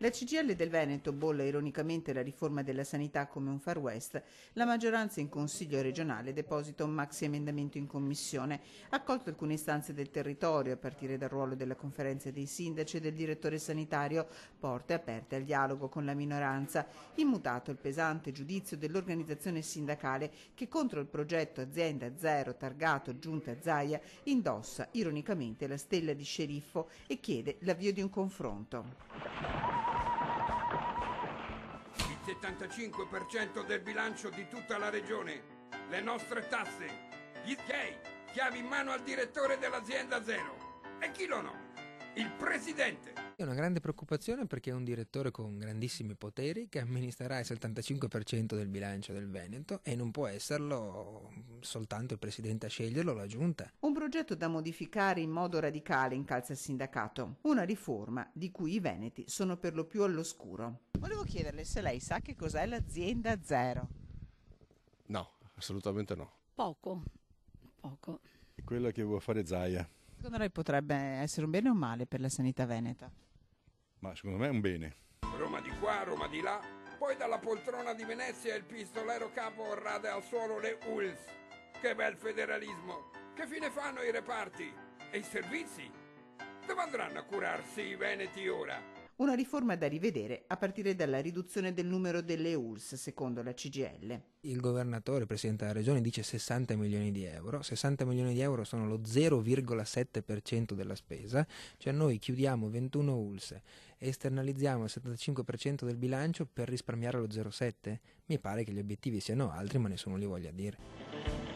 La CGIL del Veneto bolla ironicamente la riforma della sanità come un far west. La maggioranza in Consiglio regionale deposita un maxi emendamento in commissione, ha accolto alcune istanze del territorio, a partire dal ruolo della conferenza dei sindaci e del direttore sanitario, porte aperte al dialogo con la minoranza. Immutato il pesante giudizio dell'organizzazione sindacale che contro il progetto Azienda Zero targato Giunta Zaia indossa ironicamente la stella di sceriffo e chiede l'avvio di un confronto. Il 75% del bilancio di tutta la regione, le nostre tasse, gli chiavi in mano al direttore dell'Azienda Zero. E chi lo no? Il presidente. È una grande preoccupazione perché è un direttore con grandissimi poteri che amministrerà il 75% del bilancio del Veneto e non può esserlo soltanto il presidente a sceglierlo, la giunta. Un progetto da modificare in modo radicale, incalza il sindacato. Una riforma di cui i veneti sono per lo più all'oscuro. Volevo chiederle se lei sa che cos'è l'Azienda Zero. No, assolutamente no. Poco. È quella che vuole fare Zaia. Secondo lei potrebbe essere un bene o un male per la sanità veneta? Ma secondo me è un bene. Roma di qua, Roma di là. Poi dalla poltrona di Venezia il pistolero capo rade al suolo le ULSS. Che bel federalismo! Che fine fanno i reparti? E i servizi? Dove andranno a curarsi i veneti ora? Una riforma da rivedere a partire dalla riduzione del numero delle ULSS, secondo la CGIL. Il governatore, il presidente della regione, dice 60 milioni di euro. 60 milioni di euro sono lo 0,7% della spesa, cioè noi chiudiamo 21 ULSS e esternalizziamo il 75% del bilancio per risparmiare lo 0,7%. Mi pare che gli obiettivi siano altri, ma nessuno li voglia dire.